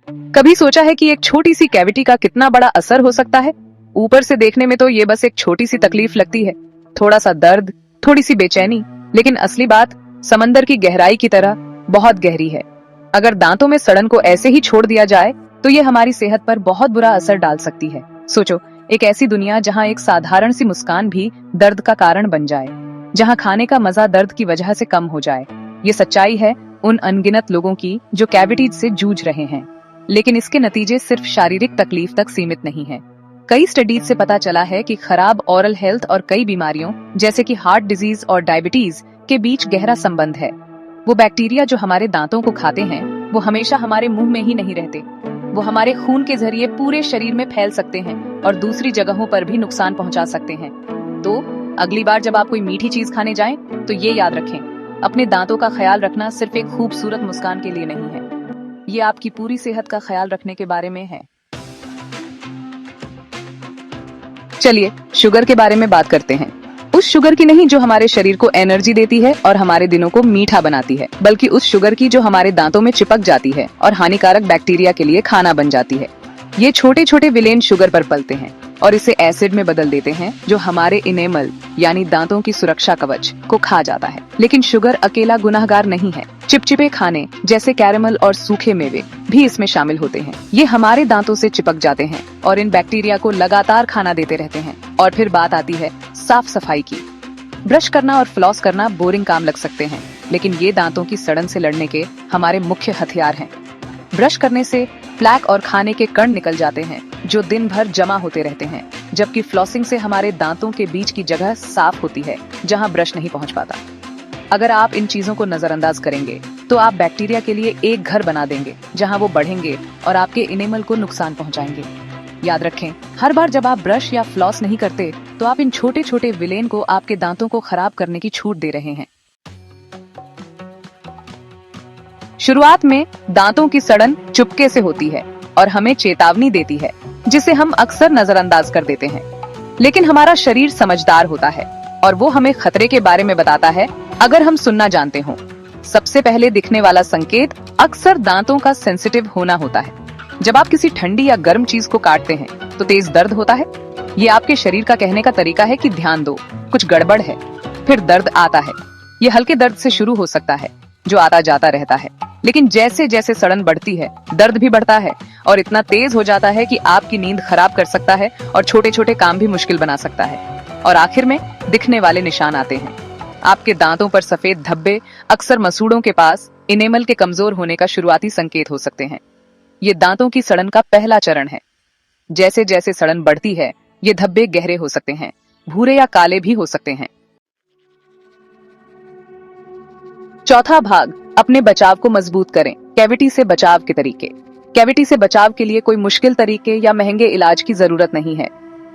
कभी सोचा है कि एक छोटी सी कैविटी का कितना बड़ा असर हो सकता है? ऊपर से देखने में तो ये बस एक छोटी सी तकलीफ लगती है, थोड़ा सा दर्द, थोड़ी सी बेचैनी, लेकिन असली बात समंदर की गहराई की तरह बहुत गहरी है। अगर दांतों में सड़न को ऐसे ही छोड़ दिया जाए तो ये हमारी सेहत पर बहुत बुरा असर डाल सकती है। सोचो, एक ऐसी दुनिया जहाँ एक साधारण सी मुस्कान भी दर्द का कारण बन जाए, जहाँ खाने का मजा दर्द की वजह से कम हो जाए। ये सच्चाई है उन अनगिनत लोगों की जो कैविटीज से जूझ रहे हैं, लेकिन इसके नतीजे सिर्फ शारीरिक तकलीफ तक सीमित नहीं है। कई स्टडीज से पता चला है कि खराब ओरल हेल्थ और कई बीमारियों जैसे कि हार्ट डिजीज और डायबिटीज के बीच गहरा संबंध है। वो बैक्टीरिया जो हमारे दांतों को खाते हैं, वो हमेशा हमारे मुंह में ही नहीं रहते। वो हमारे खून के जरिए पूरे शरीर में फैल सकते हैं और दूसरी जगहों पर भी नुकसान पहुंचा सकते हैं। तो अगली बार जब आप कोई मीठी चीज खाने जाएं, तो ये याद रखें, अपने दांतों का ख्याल रखना सिर्फ एक खूबसूरत मुस्कान के लिए नहीं है, ये आपकी पूरी सेहत का ख्याल रखने के बारे में है। चलिए शुगर के बारे में बात करते हैं। उस शुगर की नहीं जो हमारे शरीर को एनर्जी देती है और हमारे दिनों को मीठा बनाती है, बल्कि उस शुगर की जो हमारे दांतों में चिपक जाती है और हानिकारक बैक्टीरिया के लिए खाना बन जाती है। ये छोटे छोटे विलेन शुगर पर पलते हैं और इसे एसिड में बदल देते हैं, जो हमारे इनेमल यानी दांतों की सुरक्षा कवच को खा जाता है। लेकिन शुगर अकेला गुनहगार नहीं है। चिपचिपे खाने जैसे कैरेमल और सूखे मेवे भी इसमें शामिल होते हैं। ये हमारे दांतों से चिपक जाते हैं और इन बैक्टीरिया को लगातार खाना देते रहते हैं। और फिर बात आती है साफ सफाई की। ब्रश करना और फ्लॉस करना बोरिंग काम लग सकते हैं, लेकिन ये दांतों की सड़न से लड़ने के हमारे मुख्य हथियार हैं। ब्रश करने से प्लैक और खाने के कण निकल जाते हैं जो दिन भर जमा होते रहते हैं, जबकि फ्लॉसिंग से हमारे दांतों के बीच की जगह साफ होती है जहां ब्रश नहीं पहुंच पाता। अगर आप इन चीजों को नजरअंदाज करेंगे तो आप बैक्टीरिया के लिए एक घर बना देंगे जहां वो बढ़ेंगे और आपके इनेमल को नुकसान पहुंचाएंगे। याद रखें, हर बार जब आप ब्रश या फ्लॉस नहीं करते तो आप इन छोटे छोटे विलेन को आपके दांतों को खराब करने की छूट दे रहे हैं। शुरुआत में दांतों की सड़न चुपके से होती है और हमें चेतावनी देती है, जिसे हम अक्सर नजरअंदाज कर देते हैं। लेकिन हमारा शरीर समझदार होता है और वो हमें खतरे के बारे में बताता है अगर हम सुनना जानते हों। सबसे पहले दिखने वाला संकेत अक्सर दांतों का सेंसिटिव होना होता है। जब आप किसी ठंडी या गर्म चीज को काटते हैं तो तेज दर्द होता है। ये आपके शरीर का कहने का तरीका है कि ध्यान दो, कुछ गड़बड़ है। फिर दर्द आता है। ये हल्के दर्द से शुरू हो सकता है जो आता जाता रहता है, लेकिन जैसे जैसे सड़न बढ़ती है दर्द भी बढ़ता है और इतना तेज हो जाता है कि आपकी नींद खराब कर सकता है और छोटे छोटे काम भी मुश्किल बना सकता है। और आखिर में दिखने वाले निशान आते हैं। आपके दांतों पर सफेद धब्बे अक्सर मसूड़ों के पास इनेमल के कमजोर होने का शुरुआती संकेत हो सकते हैं। ये दांतों की सड़न का पहला चरण है। जैसे जैसे सड़न बढ़ती है ये धब्बे गहरे हो सकते हैं, भूरे या काले भी हो सकते हैं। चौथा भाग, अपने बचाव को मजबूत करें। कैविटी से बचाव के तरीके। कैविटी से बचाव के लिए कोई मुश्किल तरीके या महंगे इलाज की जरूरत नहीं है।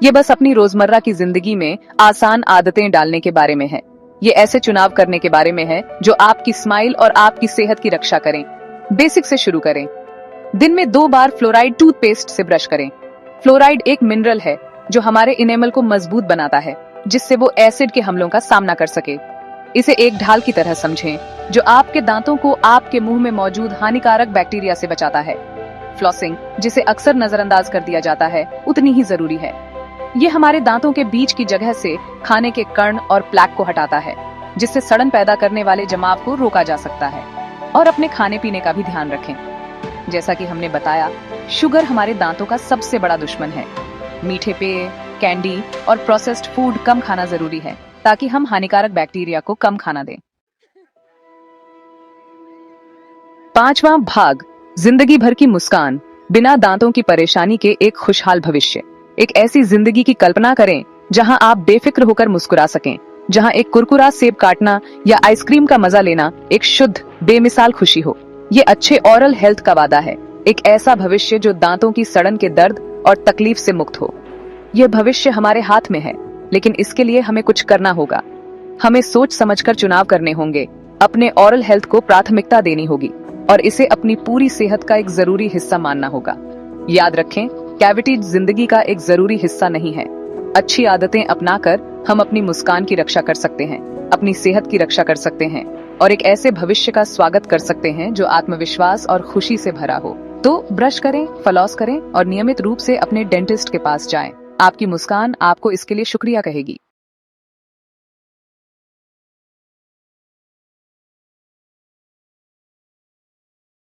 ये बस अपनी रोजमर्रा की जिंदगी में आसान आदतें डालने के बारे में है। ये ऐसे चुनाव करने के बारे में है जो आपकी स्माइल और आपकी सेहत की रक्षा करें। बेसिक से शुरू करें। दिन में 2 बार फ्लोराइड टूथपेस्ट से ब्रश करें। फ्लोराइड एक मिनरल है जो हमारे इनेमल को मजबूत बनाता है, जिससे वो एसिड के हमलों का सामना कर सके। इसे एक ढाल की तरह समझें जो आपके दांतों को आपके मुंह में मौजूद हानिकारक बैक्टीरिया से बचाता है। फ्लॉसिंग, जिसे अक्सर नजरअंदाज कर दिया जाता है, उतनी ही जरूरी है। ये हमारे दांतों के बीच की जगह से खाने के कण और प्लैक को हटाता है, जिससे सड़न पैदा करने वाले जमाव को रोका जा सकता है। और अपने खाने पीने का भी ध्यान रखें। जैसा कि हमने बताया, शुगर हमारे दांतों का सबसे बड़ा दुश्मन है। मीठे पेय, कैंडी और प्रोसेस्ड फूड कम खाना जरूरी है ताकि हम हानिकारक बैक्टीरिया को कम खाना दें। 5वां भाग, जिंदगी भर की मुस्कान, बिना दांतों की परेशानी के एक खुशहाल भविष्य। एक ऐसी जिंदगी की कल्पना करें जहां आप बेफिक्र होकर मुस्कुरा सकें, जहां एक कुरकुरा सेब काटना या आइसक्रीम का मजा लेना एक शुद्ध बेमिसाल खुशी हो। ये अच्छे ओरल हेल्थ का वादा है, एक ऐसा भविष्य जो दांतों की सड़न के दर्द और तकलीफ से मुक्त हो। यह भविष्य हमारे हाथ में है, लेकिन इसके लिए हमें कुछ करना होगा। हमें सोच समझकर चुनाव करने होंगे, अपने ओरल हेल्थ को प्राथमिकता देनी होगी और इसे अपनी पूरी सेहत का एक जरूरी हिस्सा मानना होगा। याद रखें, कैविटी जिंदगी का एक जरूरी हिस्सा नहीं है। अच्छी आदतें अपनाकर हम अपनी मुस्कान की रक्षा कर सकते हैं, अपनी सेहत की रक्षा कर सकते हैं और एक ऐसे भविष्य का स्वागत कर सकते हैं जो आत्मविश्वास और खुशी से भरा हो। तो ब्रश करें, फ्लॉस करें और नियमित रूप से अपने डेंटिस्ट के पास जाएं। आपकी मुस्कान आपको इसके लिए शुक्रिया कहेगी।